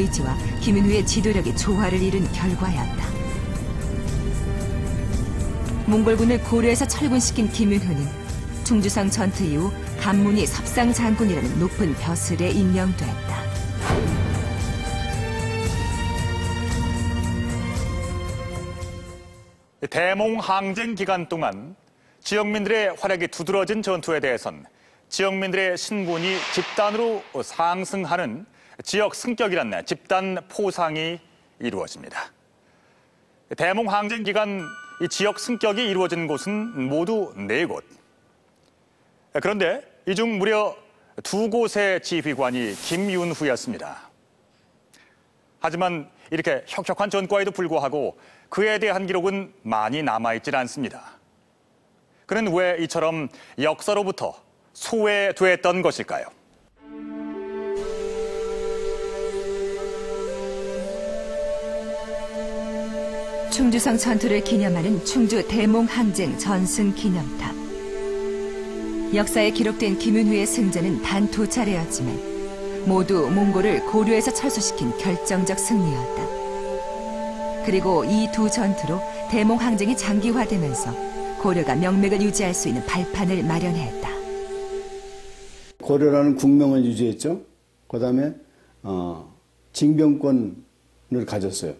의지와 김윤후의 지도력이 조화를 이룬 결과였다. 몽골군을 고려에서 철군시킨 김윤후는 중주성 전투 이후 감문이 섭상장군이라는 높은 벼슬에 임명됐다. 대몽항쟁 기간 동안 지역민들의 활약이 두드러진 전투에 대해선 지역민들의 신분이 집단으로 상승하는 지역 승격이라는 집단 포상이 이루어집니다. 대몽항쟁 기간 이 지역 승격이 이루어진 곳은 모두 4곳. 그런데 이 중 무려 2곳의 지휘관이 김윤후였습니다. 하지만 이렇게 혁혁한 전과에도 불구하고 그에 대한 기록은 많이 남아있질 않습니다. 그는 왜 이처럼 역사로부터 소외됐던 것일까요? 충주성 전투를 기념하는 충주 대몽항쟁 전승 기념탑. 역사에 기록된 김윤후의 승전은 단 2차례였지만 모두 몽골을 고려에서 철수시킨 결정적 승리였다. 그리고 이 두 전투로 대몽항쟁이 장기화되면서 고려가 명맥을 유지할 수 있는 발판을 마련했다. 고려라는 국명을 유지했죠. 그다음에 징병권을 가졌어요.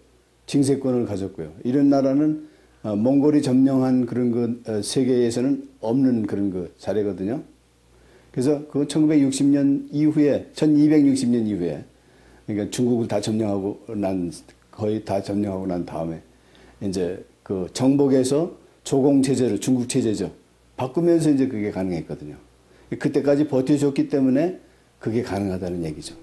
징세권을 가졌고요. 이런 나라는 몽골이 점령한 그런 세계에서는 없는 그런 사례거든요. 그래서 그 1960년 이후에, 1260년 이후에, 그러니까 중국을 다 점령하고 거의 다 점령하고 난 다음에 이제 그 정복에서 조공 체제를, 중국 체제죠, 바꾸면서 이제 그게 가능했거든요. 그때까지 버텨줬기 때문에 그게 가능하다는 얘기죠.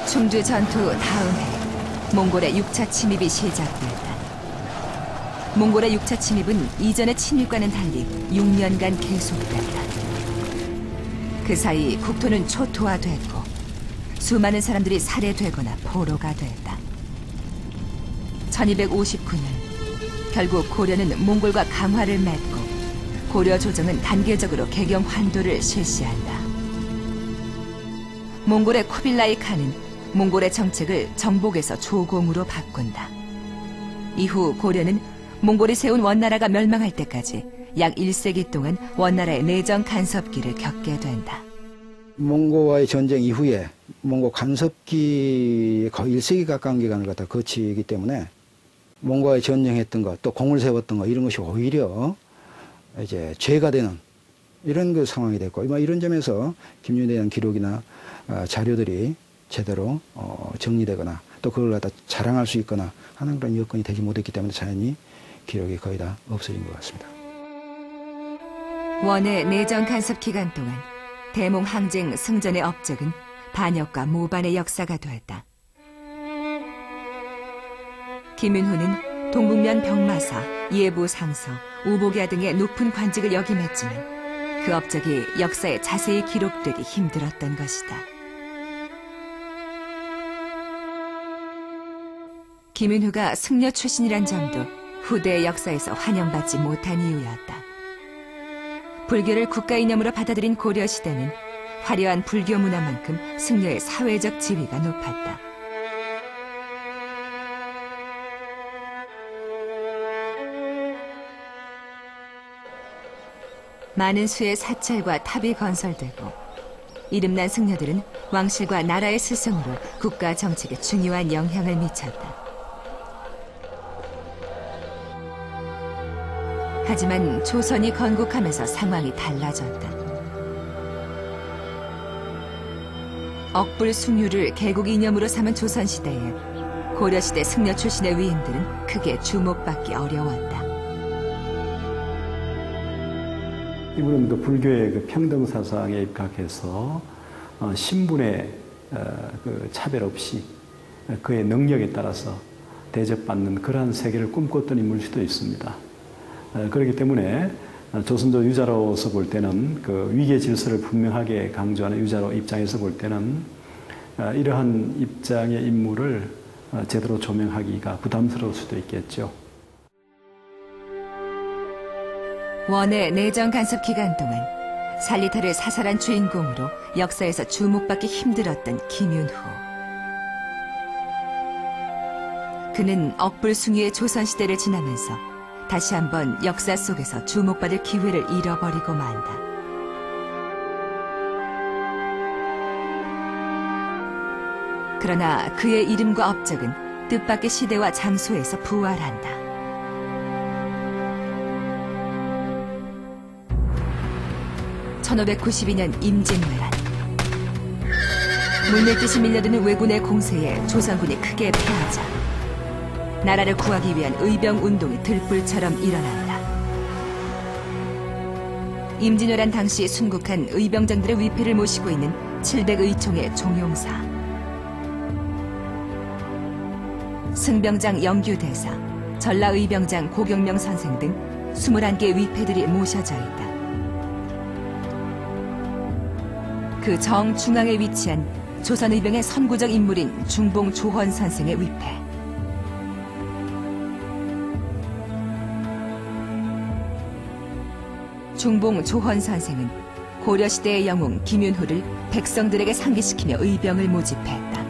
충주 전투 다음 해 몽골의 6차 침입이 시작됐다. 몽골의 6차 침입은 이전의 침입과는 달리 6년간 계속됐다. 그 사이 국토는 초토화됐고 수많은 사람들이 살해되거나 포로가 됐다. 1259년 결국 고려는 몽골과 강화를 맺고 고려 조정은 단계적으로 개경 환도를 실시한다. 몽골의 쿠빌라이 칸은 몽골의 정책을 정복에서 조공으로 바꾼다. 이후 고려는 몽골이 세운 원나라가 멸망할 때까지 약 1세기 동안 원나라의 내정 간섭기를 겪게 된다. 몽고와의 전쟁 이후에 몽고 간섭기 거의 1세기 가까운 기간을 갖다 거치기 때문에 몽고와의 전쟁했던 것, 또 공을 세웠던 것, 이런 것이 오히려 이제 죄가 되는 이런 그 상황이 됐고, 이런 점에서 김윤후에 대한 기록이나 자료들이 제대로 정리되거나 또 그걸 갖다 자랑할 수 있거나 하는 그런 여건이 되지 못했기 때문에 자연히 기록이 거의 다 없어진 것 같습니다. 원의 내정 간섭 기간 동안 대몽항쟁 승전의 업적은 반역과 모반의 역사가 되었다. 김윤후는 동북면 병마사, 예부상서, 우복야 등의 높은 관직을 역임했지만 그 업적이 역사에 자세히 기록되기 힘들었던 것이다. 김윤후가 승려 출신이란 점도 후대의 역사에서 환영받지 못한 이유였다. 불교를 국가 이념으로 받아들인 고려시대는 화려한 불교 문화만큼 승려의 사회적 지위가 높았다. 많은 수의 사찰과 탑이 건설되고 이름난 승려들은 왕실과 나라의 스승으로 국가 정책에 중요한 영향을 미쳤다. 하지만 조선이 건국하면서 상황이 달라졌다. 억불 숭유를 개국 이념으로 삼은 조선시대에 고려시대 승려 출신의 위인들은 크게 주목받기 어려웠다. 이분은 또 불교의 그 평등 사상에 입각해서 신분의 그 차별 없이 그의 능력에 따라서 대접받는 그러한 세계를 꿈꿨던 인물일 수도 있습니다. 그렇기 때문에 조선조 유자로서 볼 때는 그 위계 질서를 분명하게 강조하는 유자로 입장에서 볼 때는 이러한 입장의 인물을 제대로 조명하기가 부담스러울 수도 있겠죠. 원의 내정 간섭 기간 동안 살리타를 사살한 주인공으로 역사에서 주목받기 힘들었던 김윤후. 그는 억불숭이의 조선시대를 지나면서 다시 한번 역사 속에서 주목받을 기회를 잃어버리고 만다. 그러나 그의 이름과 업적은 뜻밖의 시대와 장소에서 부활한다. (1592년) 임진왜란. 물밀듯이 밀려드는 왜군의 공세에 조선군이 크게 패하자 나라를 구하기 위한 의병운동이 들불처럼 일어난다. 임진왜란 당시 순국한 의병장들의 위패를 모시고 있는 700의총의 종용사, 승병장 영규대사, 전라의병장 고경명 선생 등 21개 위패들이 모셔져 있다. 그 정중앙에 위치한 조선의병의 선구적 인물인 중봉 조헌 선생의 위패. 중봉 조헌 선생은 고려시대의 영웅 김윤후를 백성들에게 상기시키며 의병을 모집했다.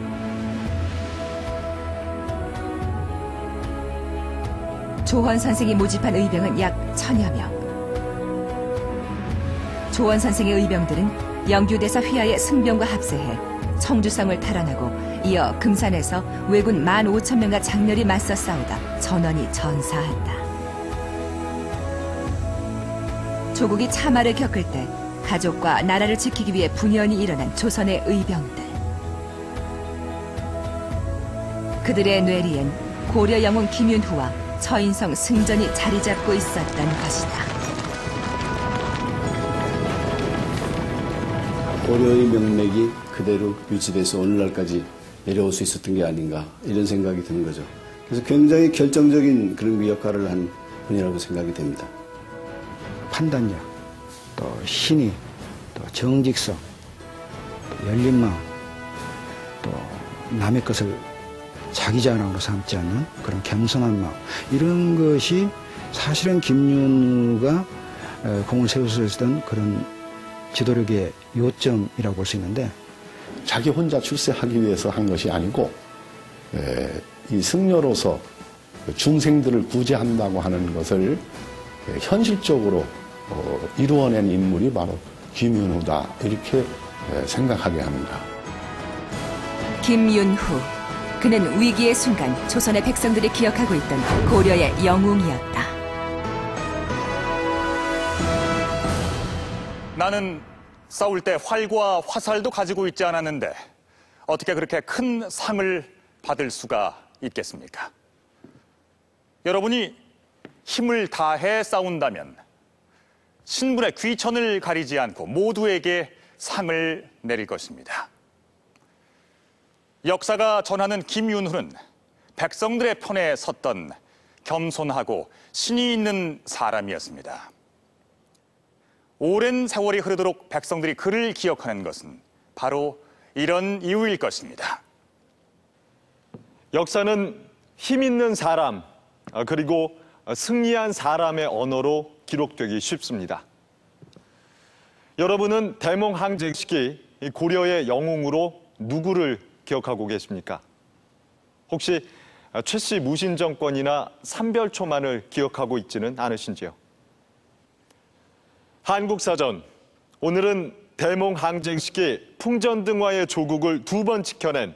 조헌 선생이 모집한 의병은 약 1000여 명. 조헌 선생의 의병들은 영규대사 휘하의 승병과 합세해 청주성을 탈환하고 이어 금산에서 왜군 15,000명과 장렬히 맞서 싸우다 전원이 전사한다. 조국이 참화를 겪을 때 가족과 나라를 지키기 위해 분연히 일어난 조선의 의병들. 그들의 뇌리엔 고려 영웅 김윤후와 처인성 승전이 자리 잡고 있었던 것이다. 고려의 명맥이 그대로 유지돼서 오늘날까지 내려올 수 있었던 게 아닌가 이런 생각이 드는 거죠. 그래서 굉장히 결정적인 그런 역할을 한 분이라고 생각이 됩니다. 판단력, 또 신의, 또 정직성, 또 열린 마음, 또 남의 것을 자기 자랑으로 삼지 않는 그런 겸손한 마음, 이런 것이 사실은 김윤후가 공을 세웠던 그런 지도력의 요점이라고 볼 수 있는데, 자기 혼자 출세하기 위해서 한 것이 아니고 이 승려로서 중생들을 구제한다고 하는 것을 현실적으로 이루어낸 인물이 바로 김윤후다, 이렇게 생각하게 합니다. 김윤후. 그는 위기의 순간 조선의 백성들이 기억하고 있던 고려의 영웅이었다. 나는 싸울 때 활과 화살도 가지고 있지 않았는데 어떻게 그렇게 큰 상을 받을 수가 있겠습니까? 여러분이 힘을 다해 싸운다면 신분의 귀천을 가리지 않고 모두에게 상을 내릴 것입니다. 역사가 전하는 김윤후는 백성들의 편에 섰던 겸손하고 신이 있는 사람이었습니다. 오랜 세월이 흐르도록 백성들이 그를 기억하는 것은 바로 이런 이유일 것입니다. 역사는 힘 있는 사람, 그리고 승리한 사람의 언어로 기록되기 쉽습니다. 여러분은 대몽항쟁 시기 고려의 영웅으로 누구를 기억하고 계십니까? 혹시 최씨 무신 정권이나 삼별초만을 기억하고 있지는 않으신지요? 한국사전, 오늘은 대몽항쟁 시기 풍전등화의 조국을 2번 지켜낸